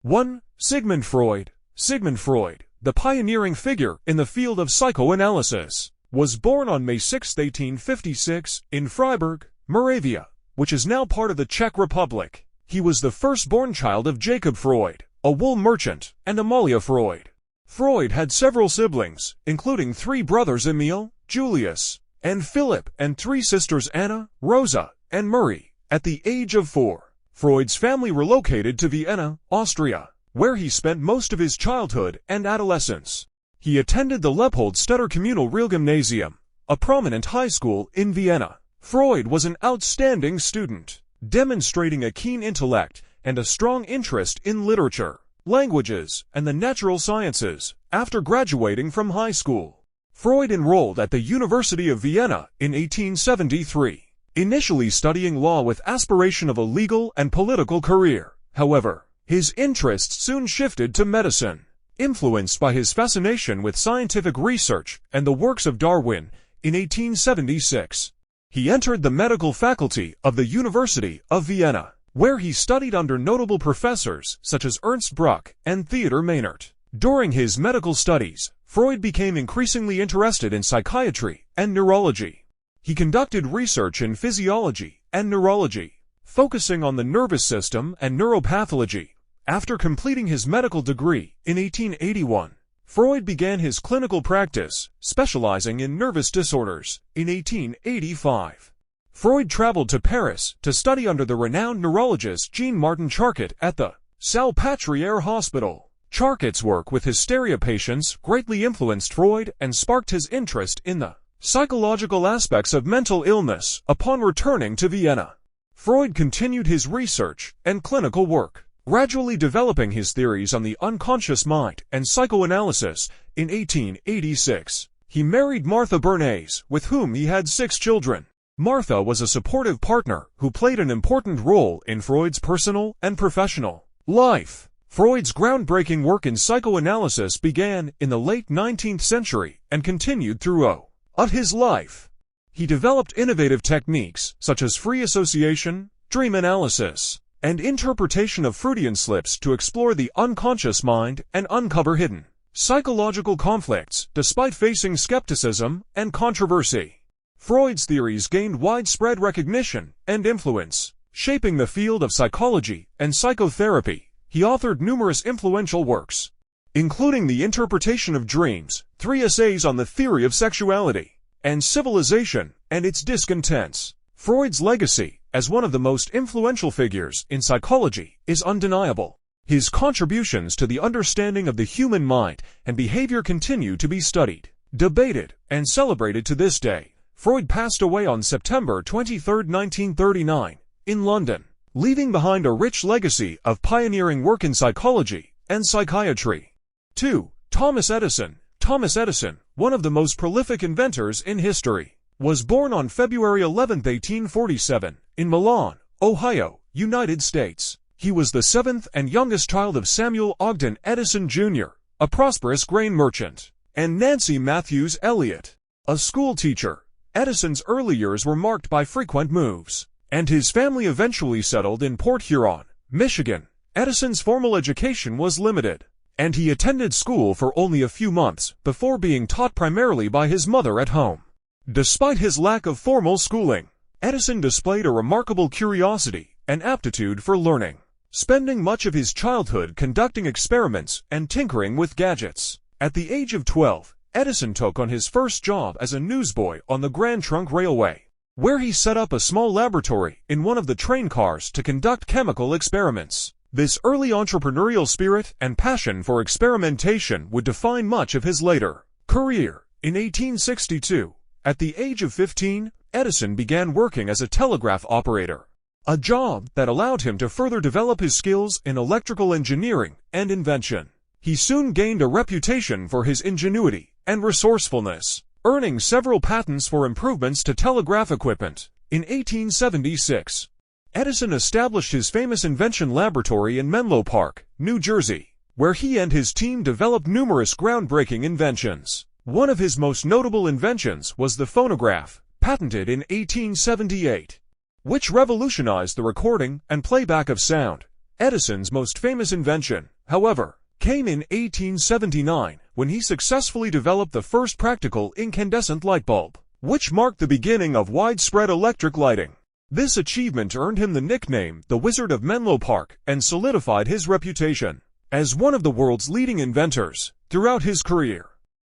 1. Sigmund Freud. Sigmund Freud, the pioneering figure in the field of psychoanalysis, was born on May 6, 1856, in Freiburg, Moravia, which is now part of the Czech Republic. He was the firstborn child of Jacob Freud, a wool merchant, and Amalia Freud. Freud had several siblings, including 3 brothers Emil, Julius, and Philip, and 3 sisters Anna, Rosa, and Marie. At the age of 4, Freud's family relocated to Vienna, Austria, where he spent most of his childhood and adolescence. He attended the Leopoldstädter Communal Realgymnasium, a prominent high school in Vienna. Freud was an outstanding student, demonstrating a keen intellect and a strong interest in literature, languages, and the natural sciences. After graduating from high school, Freud enrolled at the University of Vienna in 1873, initially studying law with aspiration of a legal and political career. However, his interests soon shifted to medicine, influenced by his fascination with scientific research and the works of Darwin. In 1876, he entered the medical faculty of the University of Vienna, where he studied under notable professors such as Ernst Bruck and Theodor Meynert. During his medical studies, Freud became increasingly interested in psychiatry and neurology. He conducted research in physiology and neurology, focusing on the nervous system and neuropathology. After completing his medical degree in 1881, Freud began his clinical practice, specializing in nervous disorders. In 1885, Freud traveled to Paris to study under the renowned neurologist Jean-Martin Charcot at the Salpêtrière Hospital. Charcot's work with hysteria patients greatly influenced Freud and sparked his interest in the psychological aspects of mental illness. Upon returning to Vienna, Freud continued his research and clinical work, gradually developing his theories on the unconscious mind and psychoanalysis. In 1886, he married Martha Bernays, with whom he had 6 children. Martha was a supportive partner who played an important role in Freud's personal and professional life. Freud's groundbreaking work in psychoanalysis began in the late 19th century and continued throughout his life. He developed innovative techniques such as free association, dream analysis, and interpretation of Freudian slips to explore the unconscious mind and uncover hidden psychological conflicts. Despite facing skepticism and controversy, Freud's theories gained widespread recognition and influence, shaping the field of psychology and psychotherapy. He authored numerous influential works, including The Interpretation of Dreams, 3 essays on the theory of sexuality, and Civilization and its Discontents. Freud's legacy as one of the most influential figures in psychology is undeniable. His contributions to the understanding of the human mind and behavior continue to be studied, debated, and celebrated to this day. Freud passed away on September 23, 1939, in London, leaving behind a rich legacy of pioneering work in psychology and psychiatry. 2. Thomas Edison. Thomas Edison, one of the most prolific inventors in history, was born on February 11, 1847, in Milan, Ohio, United States. He was the 7th and youngest child of Samuel Ogden Edison Jr., a prosperous grain merchant, and Nancy Matthews Elliott, a school teacher. Edison's early years were marked by frequent moves, and his family eventually settled in Port Huron, Michigan. Edison's formal education was limited, and he attended school for only a few months before being taught primarily by his mother at home. Despite his lack of formal schooling, Edison displayed a remarkable curiosity and aptitude for learning, spending much of his childhood conducting experiments and tinkering with gadgets. At the age of 12, Edison took on his first job as a newsboy on the Grand Trunk Railway, where he set up a small laboratory in one of the train cars to conduct chemical experiments. This early entrepreneurial spirit and passion for experimentation would define much of his later career. In 1862, at the age of 15, Edison began working as a telegraph operator, a job that allowed him to further develop his skills in electrical engineering and invention. He soon gained a reputation for his ingenuity and resourcefulness, earning several patents for improvements to telegraph equipment. In 1876, Edison established his famous invention laboratory in Menlo Park, New Jersey, where he and his team developed numerous groundbreaking inventions. One of his most notable inventions was the phonograph, patented in 1878, which revolutionized the recording and playback of sound. Edison's most famous invention, however, came in 1879 when he successfully developed the first practical incandescent light bulb, which marked the beginning of widespread electric lighting. This achievement earned him the nickname the Wizard of Menlo Park and solidified his reputation as one of the world's leading inventors throughout his career.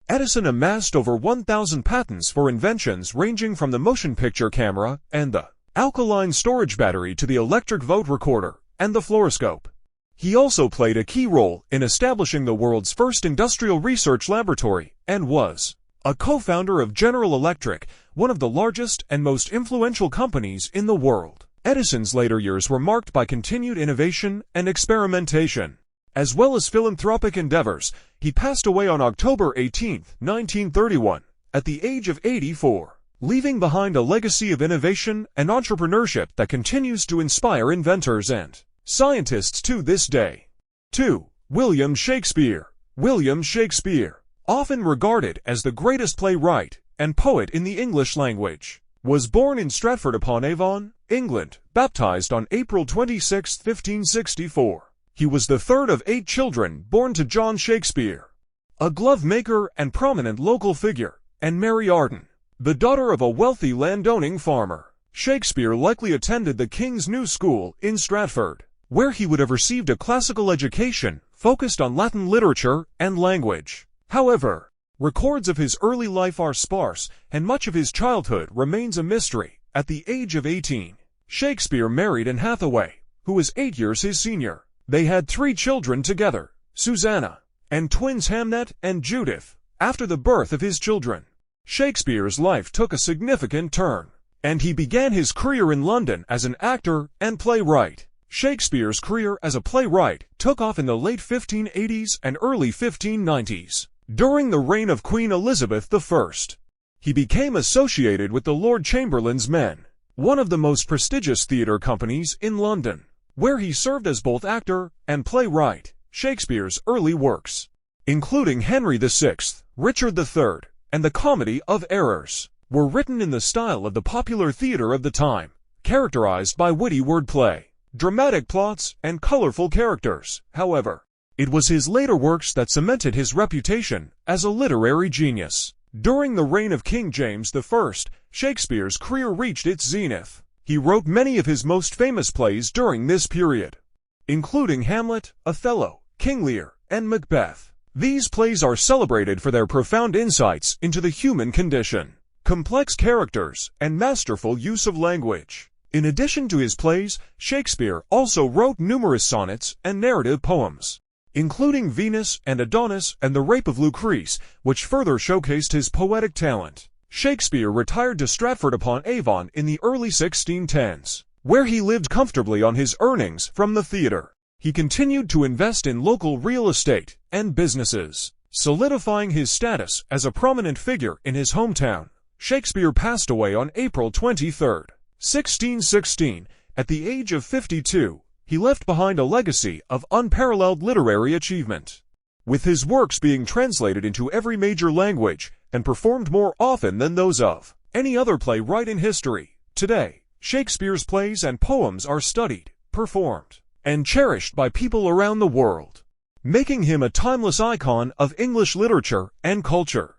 Edison amassed over 1,000 patents for inventions ranging from the motion picture camera and the alkaline storage battery to the electric vote recorder and the fluoroscope. He also played a key role in establishing the world's first industrial research laboratory and was a co-founder of General Electric, one of the largest and most influential companies in the world. Edison's later years were marked by continued innovation and experimentation, as well as philanthropic endeavors. He passed away on October 18, 1931, at the age of 84, leaving behind a legacy of innovation and entrepreneurship that continues to inspire inventors and scientists to this day. 2. William Shakespeare. William Shakespeare, often regarded as the greatest playwright and poet in the English language, was born in Stratford-upon-Avon, England, baptized on April 26, 1564. He was the third of 8 children born to John Shakespeare, a glove maker and prominent local figure, and Mary Arden, the daughter of a wealthy landowning farmer. Shakespeare likely attended the King's New School in Stratford, where he would have received a classical education focused on Latin literature and language. However, records of his early life are sparse, and much of his childhood remains a mystery. At the age of 18, Shakespeare married Anne Hathaway, who was 8 years his senior. They had 3 children together, Susanna, and twins Hamnet and Judith. After the birth of his children, Shakespeare's life took a significant turn, and he began his career in London as an actor and playwright. Shakespeare's career as a playwright took off in the late 1580s and early 1590s. During the reign of Queen Elizabeth I, he became associated with the Lord Chamberlain's Men, one of the most prestigious theatre companies in London, where he served as both actor and playwright. Shakespeare's early works, including Henry VI, Richard III, and the Comedy of Errors, were written in the style of the popular theatre of the time, characterized by witty wordplay, dramatic plots, and colorful characters. However, it was his later works that cemented his reputation as a literary genius. During the reign of King James I, Shakespeare's career reached its zenith. He wrote many of his most famous plays during this period, including Hamlet, Othello, King Lear, and Macbeth. These plays are celebrated for their profound insights into the human condition, complex characters, and masterful use of language. In addition to his plays, Shakespeare also wrote numerous sonnets and narrative poems, including Venus and Adonis and The Rape of Lucrece, which further showcased his poetic talent. Shakespeare retired to Stratford-upon-Avon in the early 1610s, where he lived comfortably on his earnings from the theatre. He continued to invest in local real estate and businesses, solidifying his status as a prominent figure in his hometown. Shakespeare passed away on April 23, 1616, at the age of 52. He left behind a legacy of unparalleled literary achievement, with his works being translated into every major language and performed more often than those of any other playwright in history. Today, Shakespeare's plays and poems are studied, performed, and cherished by people around the world, making him a timeless icon of English literature and culture.